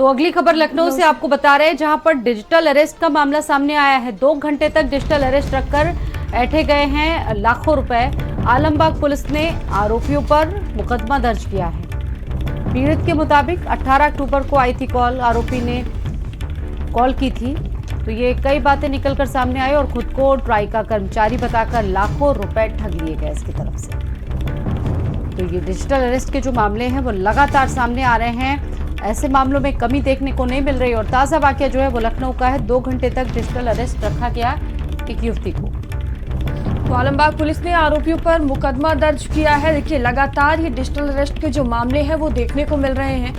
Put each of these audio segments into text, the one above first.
तो अगली खबर लखनऊ से आपको बता रहे हैं, जहां पर डिजिटल अरेस्ट का मामला सामने आया है। 2 घंटे तक डिजिटल अरेस्ट रखकर ऐंठे गए हैं लाखों रुपए। आलमबाग पुलिस ने आरोपियों पर मुकदमा दर्ज किया है। पीड़ित के मुताबिक 18 अक्टूबर को आई थी कॉल, आरोपी ने कॉल की थी, तो ये कई बातें निकलकर सामने आई और खुद को ट्राई का कर्मचारी बताकर लाखों रुपए ठग लिए गए इसकी तरफ से। तो ये डिजिटल अरेस्ट के जो मामले हैं वो लगातार सामने आ रहे हैं। ऐसे मामलों में कमी देखने को नहीं मिल रही और ताज़ा वाकया जो है वो लखनऊ का है। 2 घंटे तक डिजिटल अरेस्ट रखा गया एक युवती को। तो आलमबाग पुलिस ने आरोपियों पर मुकदमा दर्ज किया है। देखिए, लगातार ये डिजिटल अरेस्ट के जो मामले हैं वो देखने को मिल रहे हैं।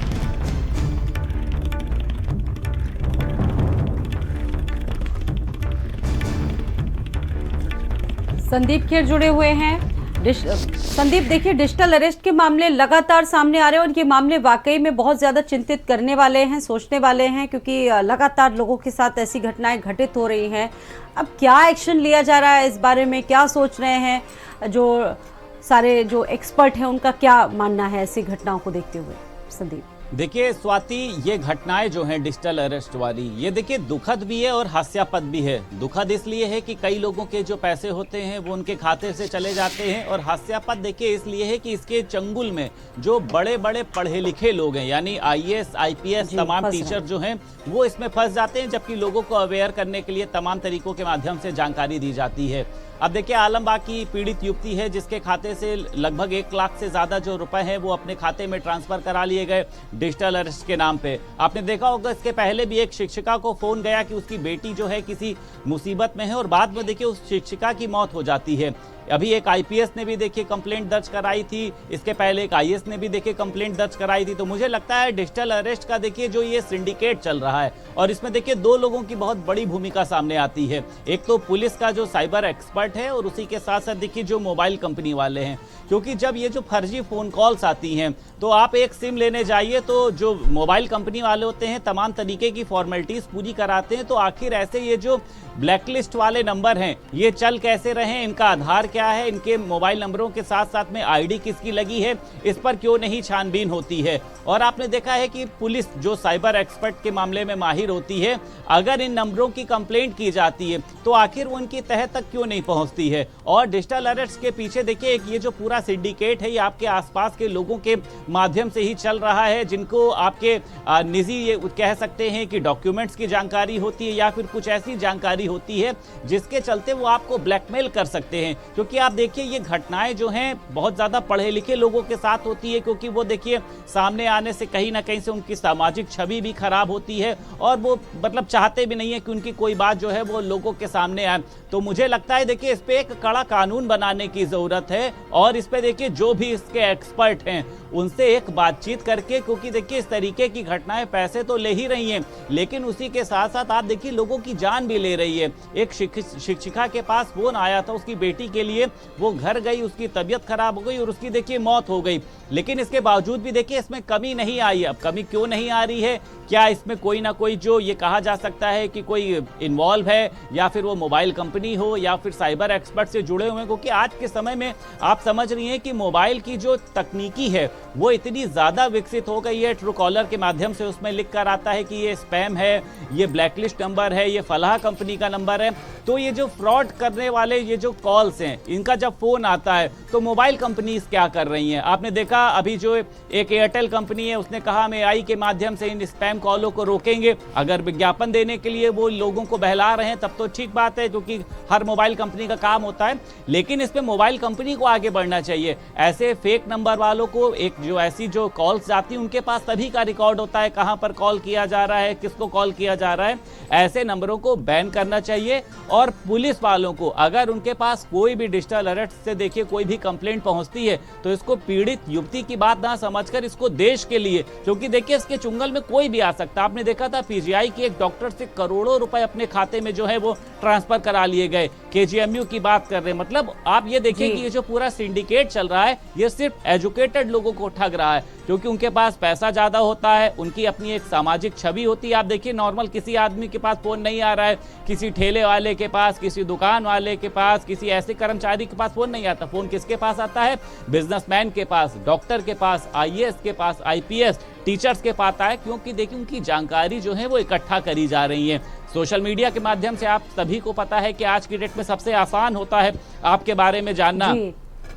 संदीप खेर जुड़े हुए हैं। संदीप, देखिए, डिजिटल अरेस्ट के मामले लगातार सामने आ रहे हैं और ये मामले वाकई में बहुत ज्यादा चिंतित करने वाले हैं, सोचने वाले हैं, क्योंकि लगातार लोगों के साथ ऐसी घटनाएं घटित हो रही हैं। अब क्या एक्शन लिया जा रहा है, इस बारे में क्या सोच रहे हैं जो सारे जो एक्सपर्ट हैं, उनका क्या मानना है ऐसी घटनाओं को देखते हुए? संदीप, देखिए स्वाति, ये घटनाएं जो हैं डिजिटल अरेस्ट वाली, ये देखिए दुखद भी है और हास्यास्पद भी है। दुखद इसलिए है कि कई लोगों के जो पैसे होते हैं वो उनके खाते से चले जाते हैं, और हास्यास्पद देखिए इसलिए है कि इसके चंगुल में जो बड़े बड़े पढ़े लिखे लोग हैं, यानी IAS IPS तमाम टीचर जो हैं वो इसमें फंस जाते हैं, जबकि लोगों को अवेयर करने के लिए तमाम तरीकों के माध्यम से जानकारी दी जाती है। अब देखिए, आलमबाग की पीड़ित युवती है जिसके खाते से लगभग 1 लाख से ज्यादा जो रुपए हैं वो अपने खाते में ट्रांसफर करा लिए गए डिजिटल अरेस्ट के नाम पे। आपने देखा होगा इसके पहले भी एक शिक्षिका को फोन गया कि उसकी बेटी जो है किसी मुसीबत में है, और बाद में देखिए उस शिक्षिका की मौत हो जाती है। अभी एक IPS ने भी देखिए कंप्लेंट दर्ज कराई थी, इसके पहले एक IAS ने भी देखिए कंप्लेंट दर्ज कराई थी। तो मुझे लगता है डिजिटल अरेस्ट का देखिए जो ये सिंडिकेट चल रहा है, और इसमें देखिए 2 लोगों की बहुत बड़ी भूमिका सामने आती है। एक तो पुलिस का जो साइबर एक्सपर्ट है, और उसी के साथ साथ देखिए जो मोबाइल कंपनी वाले हैं, क्योंकि जब ये जो फर्जी फोन कॉल्स आती हैं तो आप एक सिम लेने जाइए तो जो मोबाइल कंपनी वाले होते हैं तमाम तरीके की फॉर्मेलिटीज पूरी कराते हैं। तो आखिर ऐसे ये जो ब्लैकलिस्ट वाले नंबर हैं ये चल कैसे रहे, इनका आधार क्या है, इनके मोबाइल नंबरों के साथ साथ में ID किसकी लगी है, इस पर क्यों नहीं छानबीन होती है। और आपने देखा है कि पुलिस जो साइबर एक्सपर्ट के मामले में माहिर होती है, अगर इन नंबरों की कंप्लेंट की जाती है तो आखिर वो उनकी तह तक क्यों नहीं पहुंचती है। और डिजिटल अरेस्ट के पीछे देखिए एक ये जो पूरा सिंडिकेट है, ये आपके आसपास के लोगों के माध्यम से ही चल रहा है, जिनको आपके निजी ये कह सकते हैं कि डॉक्यूमेंट्स की जानकारी होती है, या फिर कुछ ऐसी जानकारी होती है जिसके चलते वो आपको ब्लैकमेल कर सकते हैं। क्योंकि आप देखिए ये घटनाएं जो हैं बहुत ज्यादा पढ़े लिखे लोगों के साथ होती है, क्योंकि वो देखिए सामने आने से कहीं ना कहीं से उनकी सामाजिक छवि भी खराब होती है, और वो मतलब चाहते भी नहीं है कि उनकी कोई बात जो है वो लोगों के सामने आए। तो मुझे लगता है देखिए इस पे एक कड़ा कानून बनाने की जरूरत है, और इस पे देखिए जो भी इसके एक्सपर्ट हैं उनसे एक बातचीत करके, क्योंकि देखिए इस तरीके की घटनाएं पैसे तो ले ही रही हैं, लेकिन उसी के साथ साथ आप देखिए लोगों की जान भी ले रही है। एक शिक्षिका के पास फोन आया था उसकी बेटी के लिए, वो घर गई, उसकी तबीयत खराब हो गई और उसकी देखिए मौत हो गई, लेकिन इसके बावजूद भी देखिए इसमें कमी नहीं आई। अब कमी क्यों नहीं आ रही है? क्या इसमें कोई ना कोई जो ये कहा जा सकता है कि कोई इन्वॉल्व है, या फिर वो मोबाइल कंपनी हो, या फिर साइबर एक्सपर्ट से जुड़े हुए हैं? क्योंकि आज के समय में आप समझ रही हैं कि मोबाइल की जो तकनीकी है वो इतनी ज्यादा विकसित हो गई है। ट्रू कॉलर के माध्यम से उसमें लिख कर आता है कि ये स्पैम है, ये ब्लैकलिस्ट नंबर है, ये फलाह कंपनी का नंबर है। तो ये जो फ्रॉड करने वाले ये जो कॉल्स हैं, इनका जब फोन आता है तो मोबाइल कंपनीज क्या कर रही हैं? आपने देखा अभी जो एक एयरटेल कंपनी है उसने कहा हम AI के माध्यम से इन स्पैम कॉलों को रोकेंगे। अगर विज्ञापन देने के लिए वो लोगों को बहला रहे हैं तब तो ठीक बात है, क्योंकि हर मोबाइल कंपनी का काम होता है, लेकिन इसमें मोबाइल कंपनी को आगे बढ़ना चाहिए। ऐसे फेक नंबर वालों को एक जो ऐसी जो कॉल्स जाती हैं उनके पास सभी का रिकॉर्ड होता है, कहां पर कॉल किया जा रहा है, किसको कॉल किया जा रहा है। ऐसे नंबरों को बैन करना चाहिए, और पुलिस वालों को अगर उनके पास कोई भी डिजिटल अरेस्ट से देखिए कोई भी कंप्लेंट पहुंचती है तो इसको पीड़ित युवती की बात ना समझकर इसको देश के लिए, क्योंकि देखिए इसके चुंगल में कोई भी आ सकता है। आपने देखा था PGI की एक डॉक्टर से करोड़ों रुपए अपने खाते में जो है वो ट्रांसफर करा लिए गए। KGMU की बात कर रहे हैं, मतलब आप ये देखिए कि ये जो पूरा सिंडिकेट चल रहा है ये सिर्फ एजुकेटेड लोगों को ठग रहा है। क्योंकि उनके पास पैसा ज्यादा होता है, उनकी अपनी एक सामाजिक छवि होती है। आप देखिए नॉर्मल किसी आदमी के पास फोन नहीं आ रहा है, किसी ठेले वाले के पास, किसी दुकान वाले के पास, किसी ऐसे कर्मचारी के पास फोन नहीं आता। फोन किसके पास आता है? बिजनेसमैन के पास, डॉक्टर के पास, आईएएस के पास, आईपीएस, टीचर्स के पास आता है, क्योंकि देखिए उनकी जानकारी जो है वो इकट्ठा करी जा रही है। सोशल मीडिया के माध्यम से आप सभी को पता है कि आज की डेट में सबसे आसान होता है आपके बारे में जानना।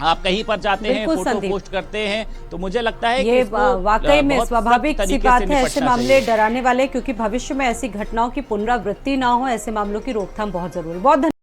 आप कहीं पर जाते हैं, फोटो पोस्ट करते हैं, तो मुझे लगता है ये कि वाकई में स्वाभाविक सी बात है। ऐसे मामले डराने वाले, क्योंकि भविष्य में ऐसी घटनाओं की पुनरावृत्ति ना हो, ऐसे मामलों की रोकथाम बहुत जरूरी। बहुत